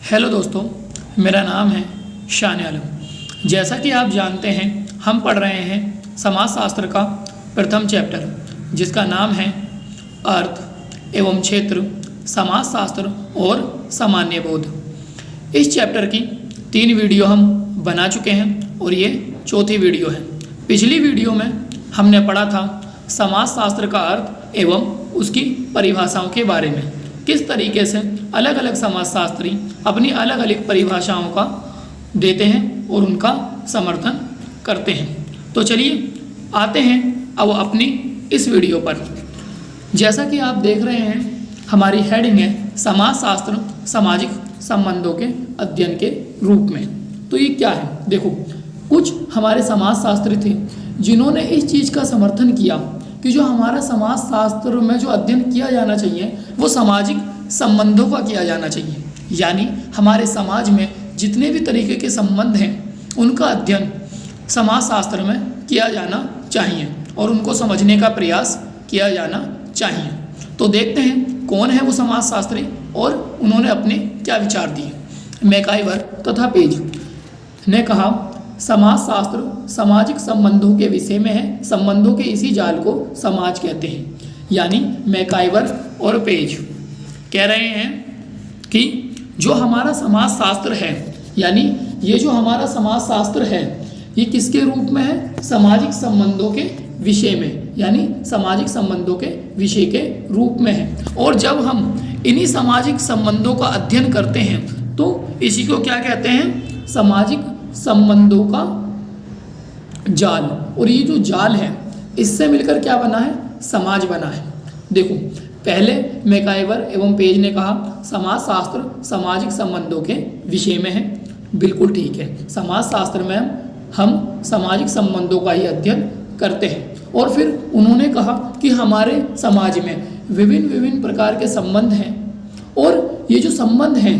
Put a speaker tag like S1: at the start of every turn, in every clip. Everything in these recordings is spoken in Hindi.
S1: हेलो दोस्तों, मेरा नाम है शान आलम। जैसा कि आप जानते हैं, हम पढ़ रहे हैं समाजशास्त्र का प्रथम चैप्टर, जिसका नाम है अर्थ एवं क्षेत्र, समाजशास्त्र और सामान्य बोध। इस चैप्टर की 3 वीडियो हम बना चुके हैं और ये चौथी वीडियो है। पिछली वीडियो में हमने पढ़ा था समाजशास्त्र का अर्थ एवं उसकी परिभाषाओं के बारे में, किस तरीके से अलग अलग समाजशास्त्री अपनी अलग अलग परिभाषाओं का देते हैं और उनका समर्थन करते हैं। तो चलिए आते हैं अब अपनी इस वीडियो पर। जैसा कि आप देख रहे हैं, हमारी हेडिंग है समाजशास्त्र सामाजिक संबंधों के अध्ययन के रूप में। तो ये क्या है? देखो, कुछ हमारे समाजशास्त्री थे जिन्होंने इस चीज़ का समर्थन किया कि जो हमारा समाजशास्त्र में जो अध्ययन किया जाना चाहिए वो सामाजिक संबंधों का किया जाना चाहिए। यानी हमारे समाज में जितने भी तरीके के संबंध हैं उनका अध्ययन समाजशास्त्र में किया जाना चाहिए और उनको समझने का प्रयास किया जाना चाहिए। तो देखते हैं कौन है वो समाजशास्त्री और उन्होंने अपने क्या विचार दिए। मैकाइवर तथा पेज ने कहा, समाजशास्त्र सामाजिक संबंधों के विषय में है। संबंधों के इसी जाल को समाज कहते हैं। यानी मैकाइवर और पेज कह रहे हैं कि जो हमारा समाजशास्त्र है, यानी ये जो हमारा समाजशास्त्र है, ये किसके रूप में है? सामाजिक संबंधों के विषय में, यानी सामाजिक संबंधों के विषय के रूप में है। और जब हम इन्हीं सामाजिक संबंधों का अध्ययन करते हैं तो इसी को क्या कहते हैं? सामाजिक संबंधों का जाल। और ये जो जाल है, इससे मिलकर क्या बना है? समाज बना है। देखो, पहले मैकाइवर एवं पेज ने कहा समाजशास्त्र सामाजिक संबंधों के विषय में है। बिल्कुल ठीक है, समाजशास्त्र में हम सामाजिक संबंधों का ही अध्ययन करते हैं। और फिर उन्होंने कहा कि हमारे समाज में विभिन्न प्रकार के संबंध हैं और ये जो संबंध हैं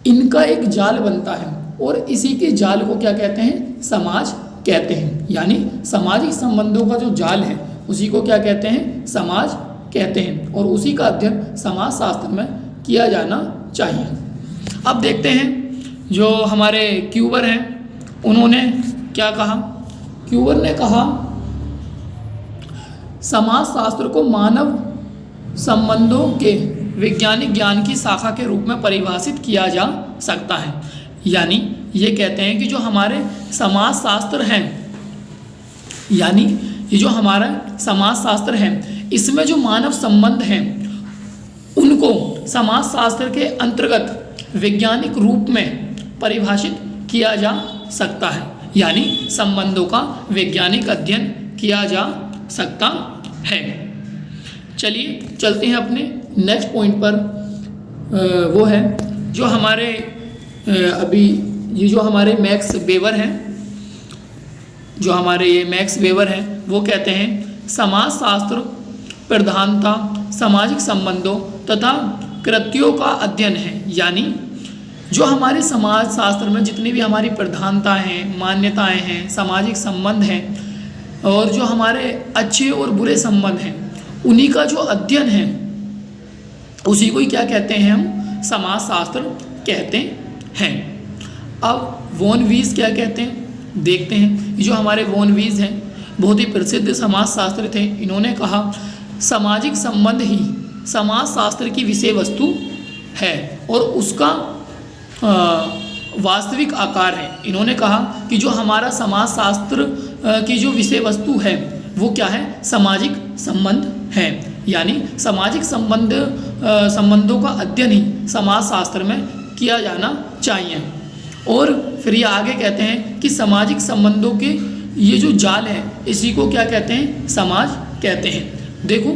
S1: इनका एक जाल बनता है और इसी के जाल को क्या कहते हैं? समाज कहते हैं। यानी सामाजिक संबंधों का जो जाल है उसी को क्या कहते हैं? समाज कहते हैं और उसी का अध्ययन समाजशास्त्र में किया जाना चाहिए। अब देखते हैं जो हमारे क्यूबर हैं उन्होंने क्या कहा। क्यूबर ने कहा, समाजशास्त्र को मानव संबंधों के वैज्ञानिक ज्ञान की शाखा के रूप में परिभाषित किया जा सकता है। यानी ये कहते हैं कि जो हमारे समाजशास्त्र हैं, यानी ये जो हमारा समाजशास्त्र है, इसमें जो मानव संबंध हैं उनको समाजशास्त्र के अंतर्गत वैज्ञानिक रूप में परिभाषित किया जा सकता है। यानी संबंधों का वैज्ञानिक अध्ययन किया जा सकता है। चलिए चलते हैं अपने नेक्स्ट पॉइंट पर। वो है जो हमारे अभी ये जो हमारे मैक्स वेबर हैं, जो हमारे ये मैक्स वेबर हैं, वो कहते हैं समाजशास्त्र प्रधानता सामाजिक संबंधों तथा कृत्यों का अध्ययन है। यानी जो हमारे समाजशास्त्र में जितनी भी हमारी प्रधानताएं हैं, मान्यताएं हैं, सामाजिक संबंध हैं और जो हमारे अच्छे और बुरे संबंध हैं, उन्हीं का जो अध्ययन है उसी को ही क्या कहते हैं? हम समाजशास्त्र कहते हैं। अब वॉन वीज क्या कहते हैं देखते हैं। जो हमारे वॉन वीज हैं बहुत ही प्रसिद्ध समाजशास्त्री थे। इन्होंने कहा सामाजिक संबंध ही समाजशास्त्र की विषय वस्तु है और उसका वास्तविक आकार है। इन्होंने कहा कि जो हमारा समाजशास्त्र की जो विषय वस्तु है वो क्या है? सामाजिक संबंध है। यानी सामाजिक संबंधों का अध्ययन ही समाजशास्त्र में किया जाना चाहिए। और फिर ये आगे कहते हैं कि सामाजिक संबंधों के ये जो जाल है इसी को क्या कहते हैं? समाज कहते हैं। देखो,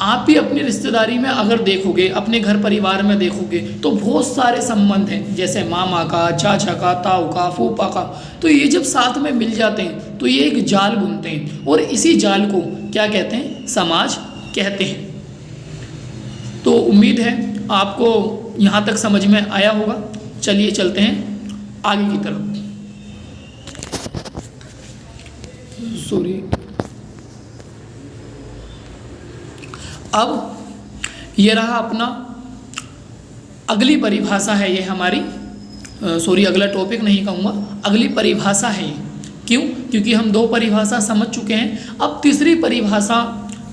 S1: आप भी अपनी रिश्तेदारी में अगर देखोगे, अपने घर परिवार में देखोगे तो बहुत सारे संबंध हैं, जैसे मामा का, चाचा का, ताऊ का, फूफा का। तो ये जब साथ में मिल जाते हैं तो ये एक जाल बुनते हैं और इसी जाल को क्या कहते हैं? समाज कहते हैं। तो उम्मीद है आपको यहाँ तक समझ में आया होगा। चलिए चलते हैं आगे की तरफ। अब ये रहा अपना अगली परिभाषा है ये हमारी, अगला टॉपिक नहीं कहूँगा, अगली परिभाषा है ये। क्यों? क्योंकि हम 2 परिभाषा समझ चुके हैं। अब तीसरी परिभाषा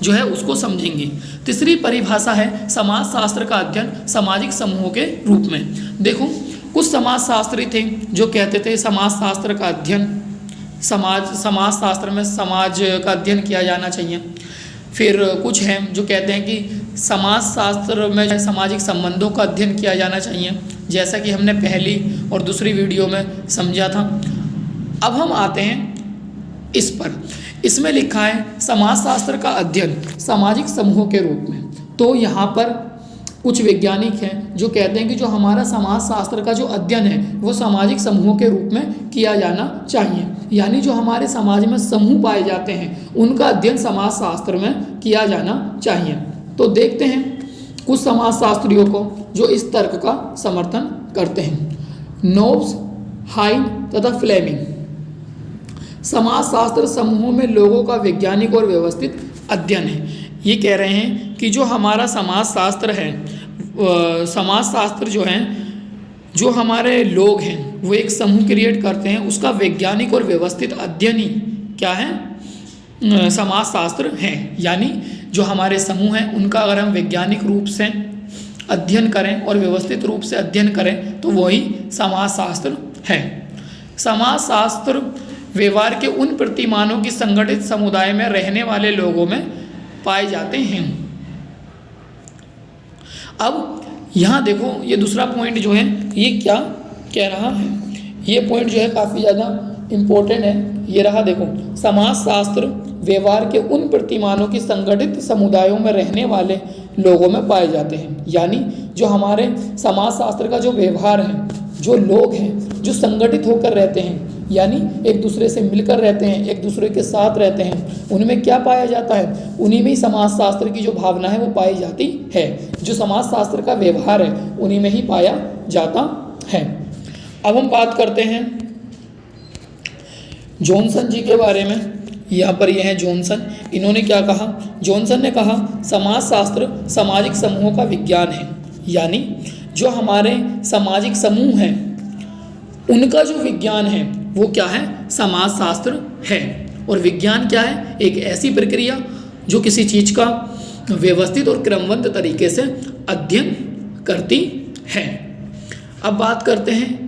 S1: जो है उसको समझेंगे। तीसरी परिभाषा है समाजशास्त्र का अध्ययन समाजिक समूहों के रूप में। देखो, कुछ समाजशास्त्री थे जो कहते थे समाजशास्त्र का अध्ययन, समाजशास्त्र में समाज का अध्ययन किया जाना चाहिए। फिर कुछ हैं जो कहते हैं कि समाजशास्त्र में सामाजिक संबंधों का अध्ययन किया जाना चाहिए, जैसा कि हमने पहली और दूसरी वीडियो में समझा था। अब हम आते हैं इस पर। इसमें लिखा है समाजशास्त्र का अध्ययन सामाजिक समूहों के रूप में। तो यहाँ पर कुछ वैज्ञानिक हैं जो कहते हैं कि जो हमारा समाजशास्त्र का जो अध्ययन है वो सामाजिक समूहों के रूप में किया जाना चाहिए, यानी जो हमारे समाज में समूह पाए जाते हैं उनका अध्ययन समाजशास्त्र में किया जाना चाहिए। तो देखते हैं कुछ समाजशास्त्रियों को जो इस तर्क का समर्थन करते हैं। नोब्स, हाइन तथा फ्लेमिंग समाजशास्त्र समूहों में लोगों का वैज्ञानिक और व्यवस्थित अध्ययन है। ये कह रहे हैं कि जो हमारा समाजशास्त्र है, समाजशास्त्र जो है, जो हमारे लोग हैं वो एक समूह क्रिएट करते हैं, उसका वैज्ञानिक और व्यवस्थित अध्ययन ही क्या है? समाजशास्त्र है। यानी जो हमारे समूह हैं उनका अगर हम वैज्ञानिक रूप से अध्ययन करें और व्यवस्थित रूप से अध्ययन करें तो वही समाजशास्त्र है। समाजशास्त्र व्यवहार के उन प्रतिमानों की संगठित समुदाय में रहने वाले लोगों में पाए जाते हैं। अब यहाँ देखो, ये दूसरा पॉइंट जो है ये क्या कह रहा है, ये पॉइंट जो है काफ़ी ज़्यादा इम्पोर्टेंट है। ये रहा, देखो, समाजशास्त्र व्यवहार के उन प्रतिमानों की संगठित समुदायों में रहने वाले लोगों में पाए जाते हैं। यानी जो हमारे समाजशास्त्र का जो व्यवहार है, जो लोग हैं जो संगठित होकर रहते हैं, यानी एक दूसरे से मिलकर रहते हैं, एक दूसरे के साथ रहते हैं, उनमें क्या पाया जाता है? उन्हीं में ही समाजशास्त्र की जो भावना है वो पाई जाती है। जो समाजशास्त्र का व्यवहार है उन्हीं में ही पाया जाता है। अब हम बात करते हैं जॉनसन जी के बारे में। यहाँ पर ये है जॉनसन। इन्होंने क्या कहा? जॉनसन ने कहा समाजशास्त्र सामाजिक समूहों का विज्ञान है। यानी जो हमारे सामाजिक समूह हैं उनका जो विज्ञान है वो क्या है? समाजशास्त्र है। और विज्ञान क्या है? एक ऐसी प्रक्रिया जो किसी चीज़ का व्यवस्थित और क्रमबद्ध तरीके से अध्ययन करती है। अब बात करते हैं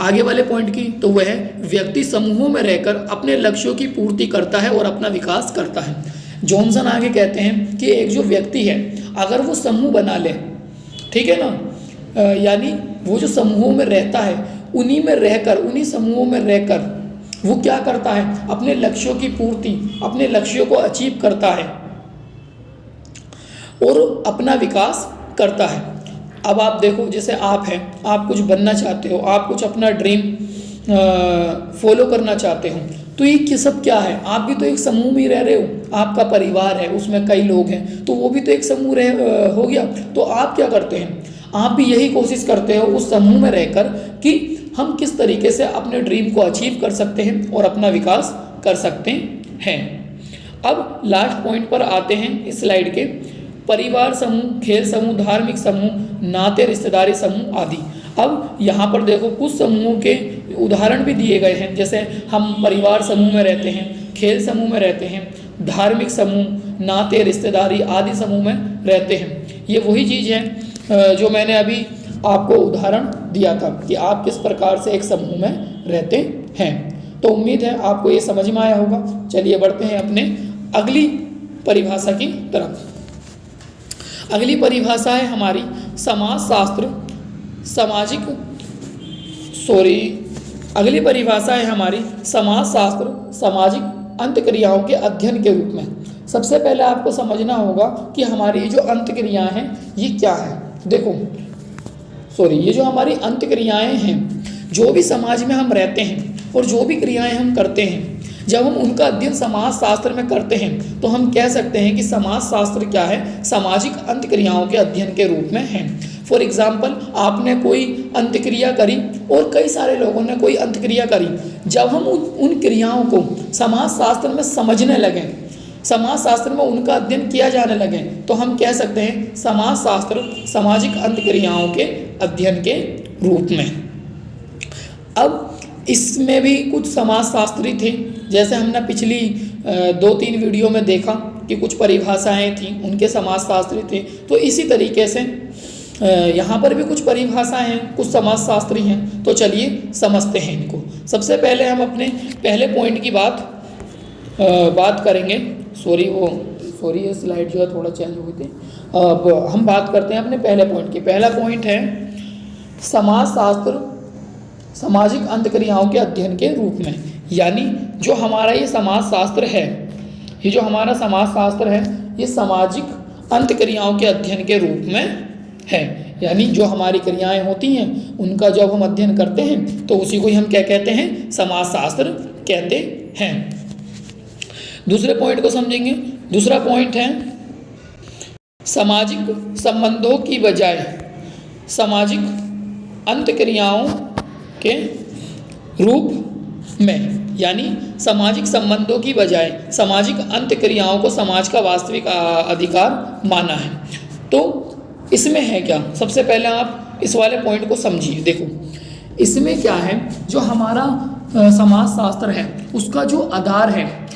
S1: आगे वाले पॉइंट की, तो वह व्यक्ति समूहों में रहकर अपने लक्ष्यों की पूर्ति करता है और अपना विकास करता है। जॉनसन आगे कहते हैं कि एक जो व्यक्ति है अगर वो समूह बना ले, ठीक है ना, यानी वो जो समूहों में रहता है उन्हीं में रहकर, उन्हीं समूहों में रहकर वो क्या करता है? अपने लक्ष्यों की पूर्ति, अपने लक्ष्यों को अचीव करता है और अपना विकास करता है। अब आप देखो, जैसे आप हैं, आप कुछ बनना चाहते हो, आप कुछ अपना ड्रीम फॉलो करना चाहते हो, तो ये सब क्या है? आप भी तो एक समूह में रह रहे हो, आपका परिवार है उसमें कई लोग हैं, तो वो भी तो एक समूह हो गया। तो आप क्या करते हैं? आप भी यही कोशिश करते हो उस समूह में रहकर कि हम किस तरीके से अपने ड्रीम को अचीव कर सकते हैं और अपना विकास कर सकते हैं। अब लास्ट पॉइंट पर आते हैं इस स्लाइड के। परिवार समूह, खेल समूह, धार्मिक समूह, नाते रिश्तेदारी समूह आदि। अब यहाँ पर देखो कुछ समूहों के उदाहरण भी दिए गए हैं, जैसे हम परिवार समूह में रहते हैं, खेल समूह में रहते हैं, धार्मिक समूह, नाते रिश्तेदारी आदि समूह में रहते हैं। ये वही चीज़ है जो मैंने अभी आपको उदाहरण दिया था कि आप किस प्रकार से एक समूह में रहते हैं। तो उम्मीद है आपको ये समझ में आया होगा। चलिए बढ़ते हैं अपने अगली परिभाषा की तरफ। अगली परिभाषा है हमारी अगली परिभाषा है हमारी समाजशास्त्र सामाजिक अंतक्रियाओं के अध्ययन के रूप में। सबसे पहले आपको समझना होगा कि हमारी जो अंतक्रियाएं हैं ये क्या है। देखो, ये जो हमारी अंतक्रियाएं हैं, जो भी समाज में हम रहते हैं और जो भी क्रियाएं हम करते हैं, जब हम उनका अध्ययन समाजशास्त्र में करते हैं तो हम कह सकते हैं कि समाजशास्त्र क्या है? सामाजिक अंतक्रियाओं के अध्ययन के रूप में है। फॉर एग्जाम्पल, आपने कोई अंतक्रिया करी और कई सारे लोगों ने कोई अंतक्रिया करी। जब हम उन क्रियाओं को समाजशास्त्र में समझने लगें समाजशास्त्र में उनका अध्ययन किया जाने लगे तो हम कह सकते हैं समाजशास्त्र सामाजिक अंतक्रियाओं के अध्ययन के रूप में। अब इसमें भी कुछ समाजशास्त्री थे, जैसे हमने पिछली 2-3 वीडियो में देखा कि कुछ परिभाषाएं थीं, उनके समाजशास्त्री थे। तो इसी तरीके से यहाँ पर भी कुछ परिभाषाएं हैं, कुछ समाजशास्त्री हैं। तो चलिए समझते हैं इनको। सबसे पहले हम अपने पहले पॉइंट की बात करेंगे। सॉरी ये स्लाइड जो है थोड़ा चेंज हो गई थी। अब हम बात करते हैं अपने पहले पॉइंट की। पहला पॉइंट है समाजशास्त्र सामाजिक अंतक्रियाओं के अध्ययन के रूप में। यानी जो हमारा ये समाजशास्त्र है, ये जो हमारा समाजशास्त्र है, ये सामाजिक अंतक्रियाओं के अध्ययन के रूप में है। यानी जो हमारी क्रियाएं होती हैं उनका जब हम अध्ययन करते हैं तो उसी को ही हम क्या कहते हैं, समाजशास्त्र कहते हैं। दूसरे पॉइंट को समझेंगे। दूसरा पॉइंट है सामाजिक संबंधों की बजाय सामाजिक अंतक्रियाओं के रूप में। यानी सामाजिक संबंधों की बजाय सामाजिक अंतक्रियाओं को समाज का वास्तविक अधिकार माना है। तो इसमें है क्या, सबसे पहले आप इस वाले पॉइंट को समझिए। देखो इसमें क्या है, जो हमारा समाजशास्त्र है उसका जो आधार है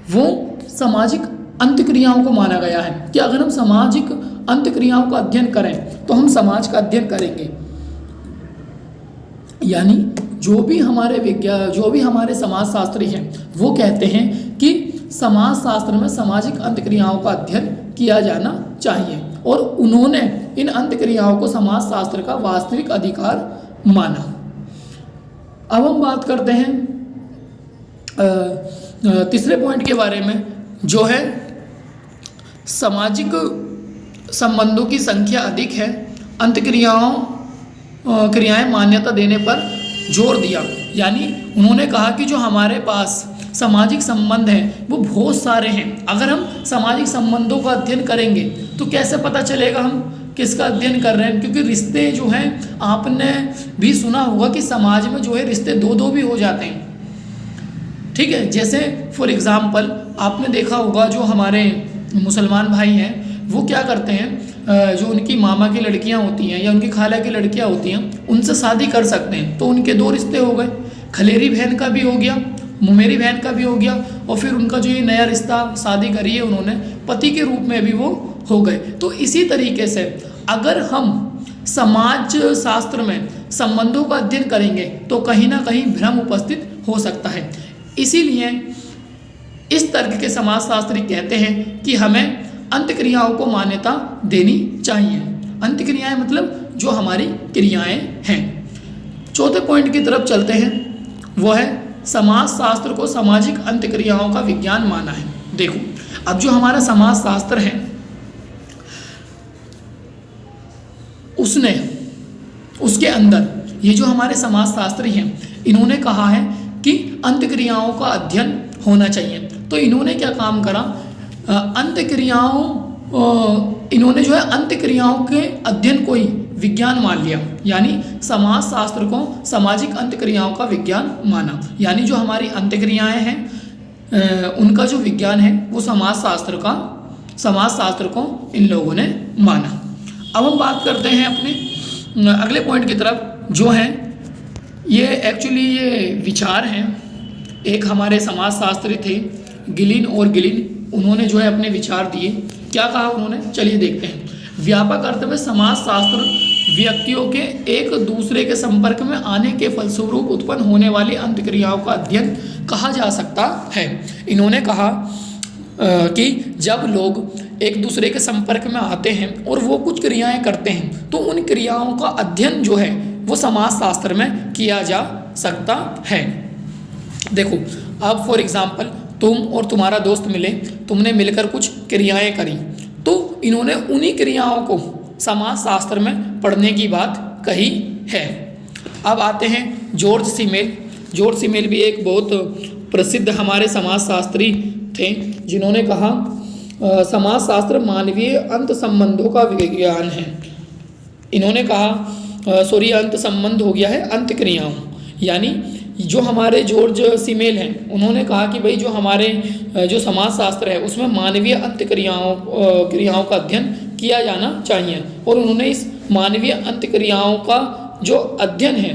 S1: वो सामाजिक अंतक्रियाओं को माना गया है कि अगर हम सामाजिक अंतक्रियाओं का अध्ययन करें तो हम समाज का अध्ययन करेंगे। यानी जो भी हमारे समाजशास्त्री हैं वो कहते हैं कि समाजशास्त्र में सामाजिक अंतक्रियाओं का अध्ययन किया जाना चाहिए और उन्होंने इन अंतक्रियाओं को समाजशास्त्र का वास्तविक अधिकार माना। अब हम बात करते हैं तीसरे पॉइंट के बारे में, जो है सामाजिक संबंधों की संख्या अधिक है, क्रियाएं मान्यता देने पर जोर दिया। यानी उन्होंने कहा कि जो हमारे पास सामाजिक संबंध हैं वो बहुत सारे हैं। अगर हम सामाजिक संबंधों का अध्ययन करेंगे तो कैसे पता चलेगा हम किसका अध्ययन कर रहे हैं, क्योंकि रिश्ते जो हैं, आपने भी सुना होगा कि समाज में जो है रिश्ते दो भी हो जाते हैं। ठीक है, जैसे फॉर एग्ज़ाम्पल आपने देखा होगा जो हमारे मुसलमान भाई हैं वो क्या करते हैं, जो उनकी मामा की लड़कियां होती हैं या उनकी खाला की लड़कियां होती हैं उनसे शादी कर सकते हैं। तो उनके 2 रिश्ते हो गए, खलेरी बहन का भी हो गया, मुमेरी बहन का भी हो गया, और फिर उनका जो ये नया रिश्ता शादी करी है उन्होंने, पति के रूप में भी वो हो गए। तो इसी तरीके से अगर हम समाज शास्त्र में संबंधों का अध्ययन करेंगे तो कहीं ना कहीं भ्रम उपस्थित हो सकता है। इसीलिए इस तर्क के समाजशास्त्री कहते हैं कि हमें अंतक्रियाओं को मान्यता देनी चाहिए। अंतक्रियाएं मतलब जो हमारी क्रियाएं हैं। चौथे पॉइंट की तरफ चलते हैं, वो है समाजशास्त्र को सामाजिक अंतक्रियाओं का विज्ञान माना है। देखो अब जो हमारा समाजशास्त्र है उसके अंदर ये जो हमारे समाजशास्त्री हैं इन्होंने कहा है कि अंतक्रियाओं का अध्ययन होना चाहिए। तो इन्होंने क्या काम करा, इन्होंने जो है अंतक्रियाओं के अध्ययन को ही विज्ञान मान लिया। यानी समाजशास्त्र को सामाजिक अंतक्रियाओं का विज्ञान माना। यानी जो हमारी अंतक्रियाएं हैं उनका जो विज्ञान है वो समाजशास्त्र को इन लोगों ने माना। अब हम बात करते हैं अपने अगले पॉइंट की तरफ, जो है ये एक्चुअली ये विचार हैं। एक हमारे समाजशास्त्री थे गिलिन और गिलिन, उन्होंने जो है अपने विचार दिए। क्या कहा उन्होंने, चलिए देखते हैं। व्यापक अर्थ में समाजशास्त्र व्यक्तियों के एक दूसरे के संपर्क में आने के फलस्वरूप उत्पन्न होने वाली अंतक्रियाओं का अध्ययन कहा जा सकता है। इन्होंने कहा कि जब लोग एक दूसरे के संपर्क में आते हैं और वो कुछ क्रियाएं करते हैं तो उन क्रियाओं का अध्ययन जो है वो समाजशास्त्र में किया जा सकता है। देखो अब फॉर एग्जाम्पल तुम और तुम्हारा दोस्त मिले, तुमने मिलकर कुछ क्रियाएं करी, तो इन्होंने उन्हीं क्रियाओं को समाजशास्त्र में पढ़ने की बात कही है। अब आते हैं जॉर्ज सिमेल। जॉर्ज सिमेल भी एक बहुत प्रसिद्ध हमारे समाजशास्त्री थे, जिन्होंने कहा समाजशास्त्र मानवीय अंत संबंधों का विज्ञान है। इन्होंने कहा अंत संबंध हो गया है अंत क्रियाओं, यानी जो हमारे जॉर्ज सिमेल हैं, उन्होंने कहा कि भाई जो हमारे जो समाजशास्त्र है उसमें मानवीय क्रियाओं का अध्ययन किया जाना चाहिए। और उन्होंने इस मानवीय अंतक्रियाओं का जो अध्ययन है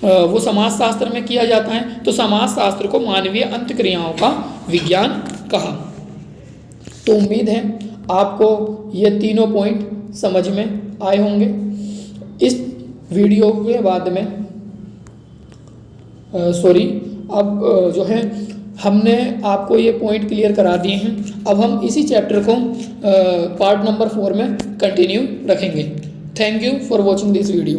S1: वो समाजशास्त्र में किया जाता है, तो समाजशास्त्र को मानवीय अंतक्रियाओं का विज्ञान कहा। तो उम्मीद है आपको ये तीनों पॉइंट समझ में आए होंगे। इस वीडियो के बाद में अब जो है हमने आपको ये पॉइंट क्लियर करा दिए हैं। अब हम इसी चैप्टर को पार्ट नंबर 4 में कंटिन्यू रखेंगे। Thank you for watching this video.